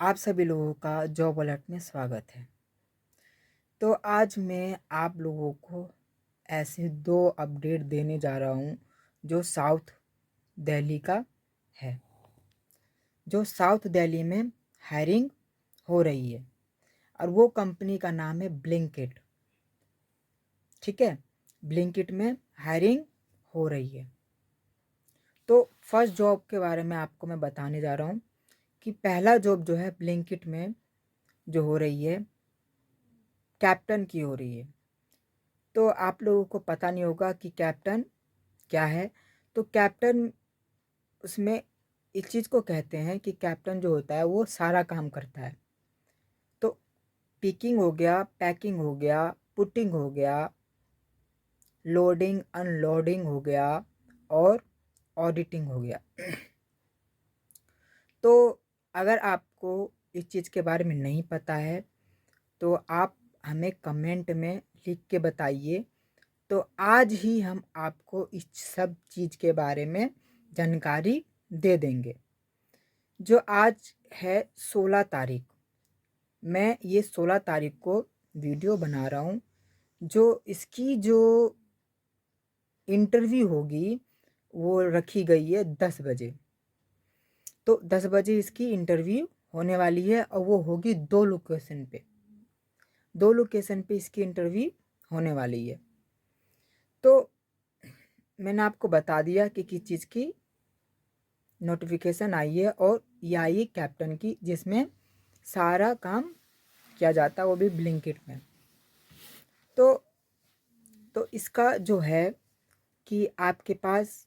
आप सभी लोगों का जॉब अलर्ट में स्वागत है। तो आज मैं आप लोगों को ऐसे 2 अपडेट देने जा रहा हूँ जो साउथ दिल्ली का है। जो साउथ दिल्ली में हायरिंग हो रही है और वो कंपनी का नाम है ब्लिंकिट। ठीक है, ब्लिंकिट में हायरिंग हो रही है। तो फर्स्ट जॉब के बारे में आपको मैं बताने जा रहा हूँ कि पहला जॉब जो है ब्लिंकिट में जो हो रही है, कैप्टन की हो रही है। तो आप लोगों को पता नहीं होगा कि कैप्टन क्या है। तो कैप्टन उसमें इस चीज़ को कहते हैं कि कैप्टन जो होता है वो सारा काम करता है। तो पिकिंग हो गया, पैकिंग हो गया, पुटिंग हो गया, लोडिंग अनलोडिंग हो गया और ऑडिटिंग हो गया। तो अगर आपको इस चीज़ के बारे में नहीं पता है तो आप हमें कमेंट में लिख के बताइए। तो आज ही हम आपको इस सब चीज़ के बारे में जानकारी दे देंगे। जो आज है 16 तारीख, मैं ये 16 तारीख को वीडियो बना रहा हूँ। जो इसकी जो इंटरव्यू होगी वो रखी गई है 10 बजे। तो 10 बजे इसकी इंटरव्यू होने वाली है और वो होगी 2 लोकेशन पे। 2 लोकेशन पे इसकी इंटरव्यू होने वाली है। तो मैंने आपको बता दिया कि किस चीज़ की नोटिफिकेशन आई है और ये आई है कैप्टन की, जिसमें सारा काम किया जाता है, वो भी ब्लिंकिट में। तो इसका जो है कि आपके पास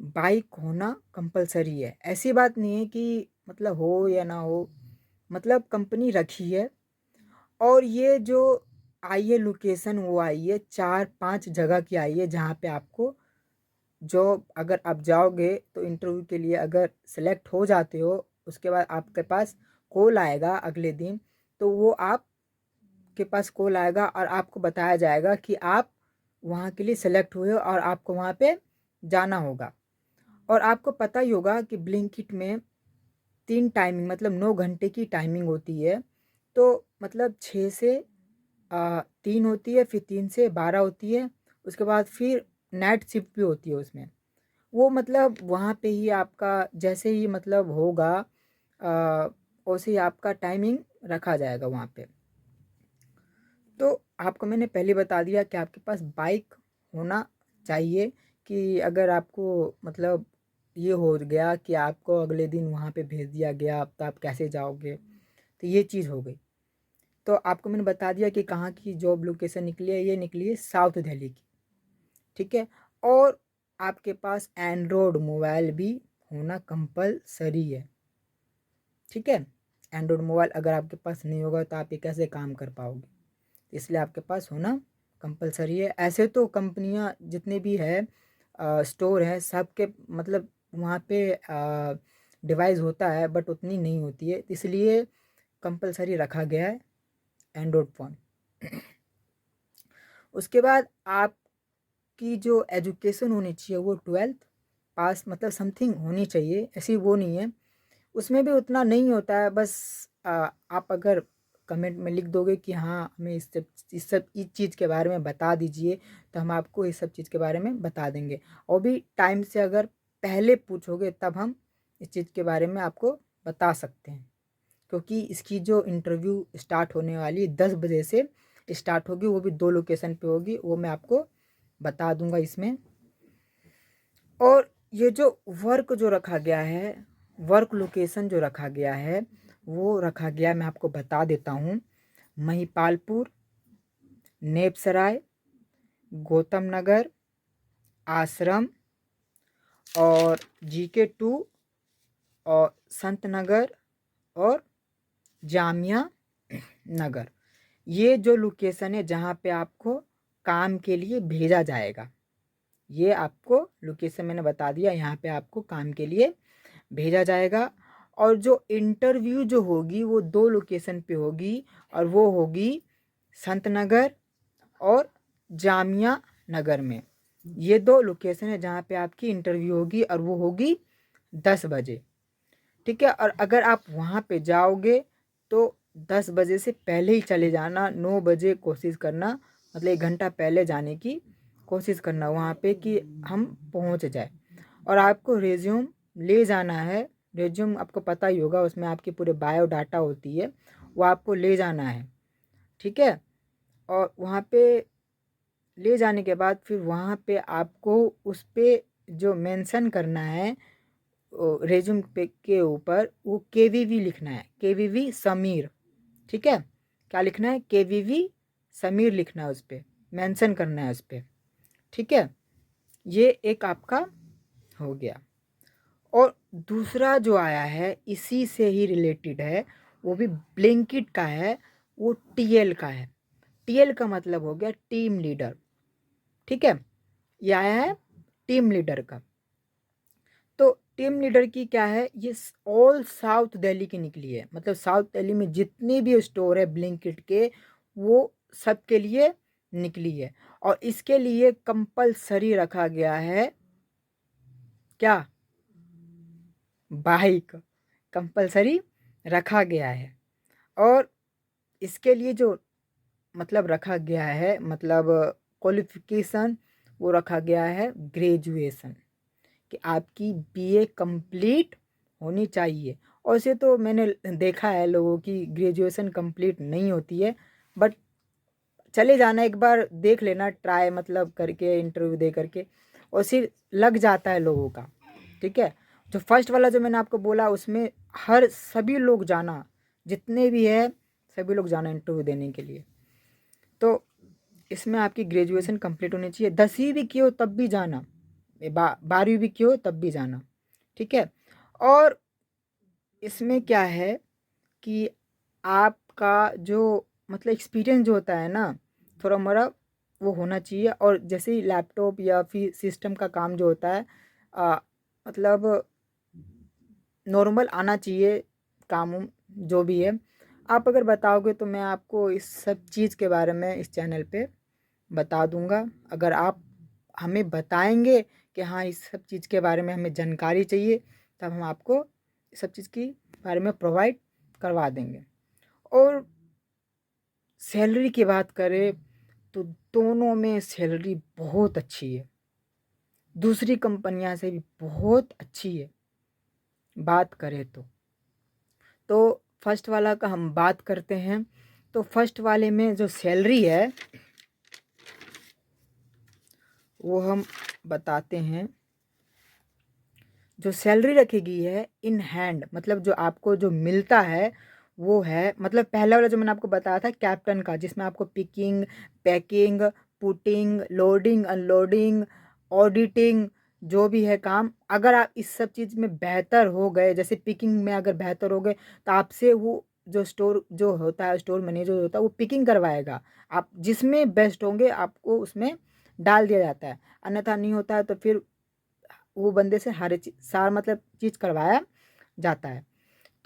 बाइक होना कंपलसरी है। ऐसी बात नहीं है कि मतलब हो या ना हो, मतलब कंपनी रखी है। और ये जो आई है लोकेशन, वो आई है 4-5 जगह की आई है जहाँ पे आपको जॉब, अगर आप जाओगे तो इंटरव्यू के लिए अगर सेलेक्ट हो जाते हो, उसके बाद आपके पास कॉल आएगा अगले दिन। तो वो आपके पास कॉल आएगा और आपको बताया जाएगा कि आप वहाँ के लिए सेलेक्ट हुए हो और आपको वहाँ पे जाना होगा। और आपको पता ही होगा कि ब्लिंकिट में 3 टाइमिंग, मतलब 9 घंटे की टाइमिंग होती है। तो मतलब 6 से 3 होती है, फिर 3 से 12 होती है, उसके बाद फिर नाइट शिफ्ट भी होती है उसमें। वो मतलब वहाँ पे ही आपका जैसे ही मतलब होगा, वैसे ही आपका टाइमिंग रखा जाएगा वहाँ पे। तो आपको मैंने पहले बता दिया कि आपके पास बाइक होना चाहिए, कि अगर आपको मतलब ये हो गया कि आपको अगले दिन वहाँ पे भेज दिया गया, तो आप कैसे जाओगे। तो ये चीज़ हो गई। तो आपको मैंने बता दिया कि कहाँ की जॉब लोकेशन निकली है, ये निकली है साउथ दिल्ली की। ठीक है। और आपके पास एंड्रॉयड मोबाइल भी होना कंपलसरी है। ठीक है, एंड्रॉयड मोबाइल अगर आपके पास नहीं होगा तो आप ये कैसे काम कर पाओगे, इसलिए आपके पास होना कंपलसरी है। ऐसे तो कंपनियां जितने भी है, स्टोर है, सबके मतलब वहाँ पे डिवाइस होता है, बट उतनी नहीं होती है, इसलिए कंपलसरी रखा गया है एंड्रॉयड फ़ोन। उसके बाद आपकी जो एजुकेशन होनी चाहिए वो 12th पास मतलब समथिंग होनी चाहिए, ऐसी वो नहीं है। उसमें भी उतना नहीं होता है, बस आप अगर कमेंट में लिख दोगे कि हाँ हमें इस चीज़ के बारे में बता दीजिए, तो हम आपको इस सब चीज़ के बारे में बता देंगे। और भी टाइम से अगर पहले पूछोगे तब हम इस चीज़ के बारे में आपको बता सकते हैं, क्योंकि इसकी जो इंटरव्यू स्टार्ट होने वाली है 10 बजे से स्टार्ट होगी, वो भी 2 लोकेशन पे होगी, वो मैं आपको बता दूंगा इसमें। और ये जो वर्क जो रखा गया है, वर्क लोकेशन जो रखा गया है, वो रखा गया, मैं आपको बता देता हूँ। महिपालपुर, नेपसराय, गौतम नगर, आश्रम और GK2 और संत नगर और जामिया नगर। ये जो लोकेशन है जहाँ पे आपको काम के लिए भेजा जाएगा, ये आपको लोकेशन मैंने बता दिया, यहाँ पे आपको काम के लिए भेजा जाएगा। और जो इंटरव्यू जो होगी वो 2 लोकेशन पे होगी, और वो होगी संत नगर और जामिया नगर में। ये 2 लोकेशन है जहाँ पे आपकी इंटरव्यू होगी और वो होगी 10 बजे। ठीक है। और अगर आप वहाँ पे जाओगे तो 10 बजे से पहले ही चले जाना, 9 बजे कोशिश करना, मतलब 1 घंटा पहले जाने की कोशिश करना वहाँ पे कि हम पहुँच जाए। और आपको रिज्यूम ले जाना है, रिज्यूम आपको पता ही होगा, उसमें आपकी पूरे बायोडाटा होती है, वो आपको ले जाना है, ठीक है। और वहाँ पे ले जाने के बाद फिर वहाँ पे आपको उस पे जो मेंशन करना है रेज्यूम पे के ऊपर, वो केवीवी लिखना है, केवीवी समीर, ठीक है। क्या लिखना है? केवीवी समीर लिखना है, उस पर मेंशन करना है उस पर, ठीक है। ये एक आपका हो गया। और दूसरा जो आया है इसी से ही रिलेटेड है, वो भी ब्लिंकिट का है, वो टीएल का है। टीएल का मतलब हो गया टीम लीडर, ठीक है। ये आया है टीम लीडर का। तो टीम लीडर की क्या है, ये ऑल साउथ दिल्ली की निकली है, मतलब साउथ दिल्ली में जितने भी स्टोर है ब्लिंकिट के, वो सब के लिए निकली है। और इसके लिए कंपलसरी रखा गया है क्या? बाइक कंपलसरी रखा गया है। और इसके लिए जो मतलब रखा गया है, मतलब क्वालिफिकेशन, वो रखा गया है ग्रेजुएशन, कि आपकी बीए कंप्लीट होनी चाहिए। और इसे तो मैंने देखा है लोगों की ग्रेजुएशन कंप्लीट नहीं होती है, बट चले जाना एक बार देख लेना, ट्राई मतलब करके, इंटरव्यू दे करके, और फिर लग जाता है लोगों का, ठीक है। जो फर्स्ट वाला जो मैंने आपको बोला, उसमें हर सभी लोग जाना, जितने भी है सभी लोग जाना इंटरव्यू देने के लिए। तो इसमें आपकी ग्रेजुएशन कंप्लीट होनी चाहिए, 10वीं भी की हो तब भी जाना, 12वीं भी की हो तब भी जाना, ठीक है। और इसमें क्या है कि आपका जो मतलब एक्सपीरियंस जो होता है ना, थोड़ा मोड़ा वो होना चाहिए। और जैसे ही लैपटॉप या फिर सिस्टम का काम जो होता है, आ, मतलब नॉर्मल आना चाहिए काम जो भी है। आप अगर बताओगे तो मैं आपको इस सब चीज़ के बारे में इस चैनल पे बता दूंगा। अगर आप हमें बताएंगे कि हाँ इस सब चीज़ के बारे में हमें जानकारी चाहिए, तब हम आपको इस सब चीज़ के बारे में प्रोवाइड करवा देंगे। और सैलरी की बात करें तो दोनों में सैलरी बहुत अच्छी है, दूसरी कंपनियां से भी बहुत अच्छी है बात करें तो फर्स्ट वाला का हम बात करते हैं। तो फर्स्ट वाले में जो सैलरी है वो हम बताते हैं। जो सैलरी रखी गई है इन हैंड, मतलब जो आपको जो मिलता है वो है, मतलब पहला वाला जो मैंने आपको बताया था कैप्टन का, जिसमें आपको picking, packing, putting, loading, unloading, auditing, जो भी है काम, अगर आप इस सब चीज़ में बेहतर हो गए, जैसे पिकिंग में अगर बेहतर हो गए, तो आपसे वो जो स्टोर जो होता है, स्टोर मैनेजर होता है, वो पिकिंग करवाएगा। आप जिसमें बेस्ट होंगे आपको उसमें डाल दिया जाता है, अन्यथा नहीं होता है तो फिर वो बंदे से हर सार मतलब चीज़ करवाया जाता है।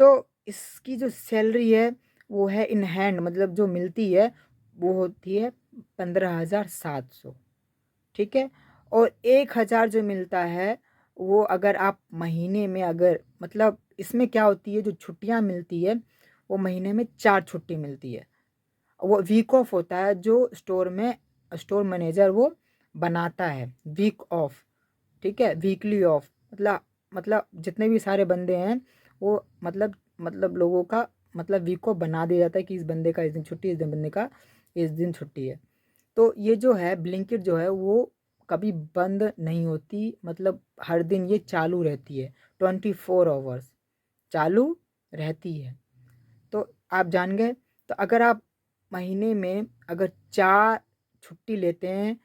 तो इसकी जो सैलरी है वो है इन हैंड, मतलब जो मिलती है वो होती है 15,700, ठीक है। और 1,000 जो मिलता है वो अगर आप महीने में, अगर मतलब इसमें क्या होती है, जो छुट्टियां मिलती है वो महीने में 4 छुट्टी मिलती है। वो वीक ऑफ होता है जो स्टोर में स्टोर मैनेजर वो बनाता है, वीक ऑफ, ठीक है, वीकली ऑफ, मतलब जितने भी सारे बंदे हैं वो मतलब लोगों का मतलब वीक ऑफ बना दिया जाता है कि इस बंदे का इस दिन छुट्टी, इस दिन बंदे का इस दिन छुट्टी है। तो ये जो है ब्लिंकिट जो है वो कभी बंद नहीं होती, मतलब हर दिन ये चालू रहती है, 24 आवर्स चालू रहती है। तो आप जान गए। तो अगर आप महीने में अगर 4 छुट्टी लेते हैं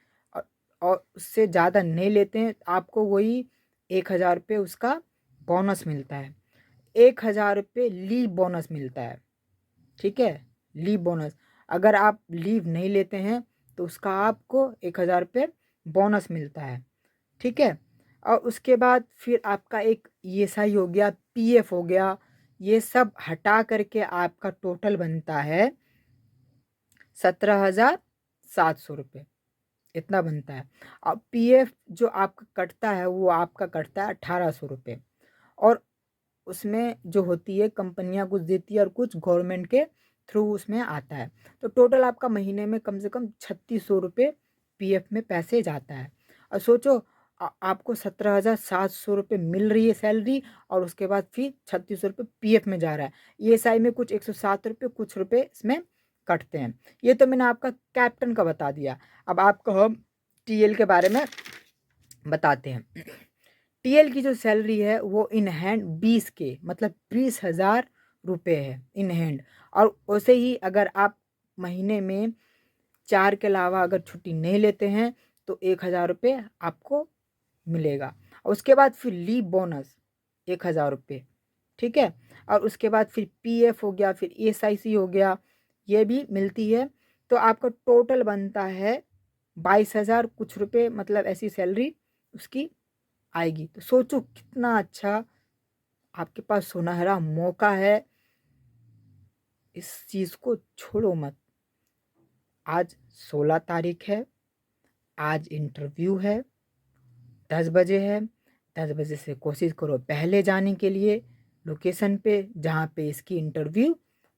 और उससे ज़्यादा नहीं लेते हैं, तो आपको वही 1,000 रुपये उसका बोनस मिलता है। 1,000 रुपये लीव बोनस मिलता है, ठीक है, लीव बोनस। अगर आप लीव नहीं लेते हैं तो उसका आपको 1,000 रुपये बोनस मिलता है, ठीक है। और उसके बाद फिर आपका एक ईएसआई हो गया, पीएफ हो गया, ये सब हटा करके आपका टोटल बनता है 17,700 रुपये, इतना बनता है। और पीएफ जो आपका कटता है वो आपका कटता है 1,800 रुपये। और उसमें जो होती है कंपनियां कुछ देती है और कुछ गवर्नमेंट के थ्रू उसमें आता है। तो टोटल आपका महीने में कम से कम 3600 रुपये पीएफ में पैसे जाता है। और सोचो आपको 17,700 रुपये मिल रही है सैलरी, और उसके बाद फिर 3600 रुपये पीएफ में जा रहा है। ईएसआई में कुछ 107 रुपये कुछ रुपये इसमें कटते हैं। ये तो मैंने आपका कैप्टन का बता दिया। अब आपको हम टीएल के बारे में बताते हैं। टीएल की जो सैलरी है वो इन हैंड 20 के मतलब 20,000 रुपये है इन हैंड। और वैसे ही अगर आप महीने में 4 के अलावा अगर छुट्टी नहीं लेते हैं तो 1,000 रुपये आपको मिलेगा। और उसके बाद फिर लीव बोनस 1,000 रुपये, ठीक है। और उसके बाद फिर पीएफ हो गया, फिर ईएसआईसी हो गया, ये भी मिलती है। तो आपका टोटल बनता है 22,000 कुछ रुपये, मतलब ऐसी सैलरी उसकी आएगी। तो सोचो कितना अच्छा आपके पास सुनहरा मौका है, इस चीज़ को छोड़ो मत। आज 16 तारीख है, आज इंटरव्यू है, 10 बजे है। 10 बजे से कोशिश करो पहले जाने के लिए लोकेशन पे जहाँ पे इसकी इंटरव्यू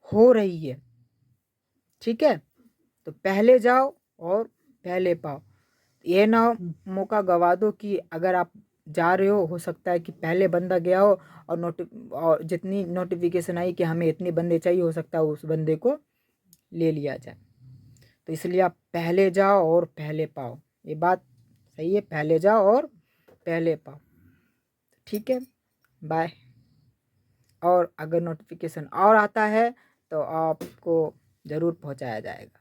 हो रही है, ठीक है। तो पहले जाओ और पहले पाओ। ये ना मौका गवा दो कि अगर आप जा रहे हो सकता है कि पहले बंदा गया हो और जितनी नोटिफिकेशन आई कि हमें इतने बंदे चाहिए, हो सकता है उस बंदे को ले लिया जाए। तो इसलिए आप पहले जाओ और पहले पाओ, ये बात सही है, पहले जाओ और पहले पाओ, ठीक है। बाय। और अगर नोटिफिकेशन और आता है तो आपको ज़रूर पहुंचाया जाएगा।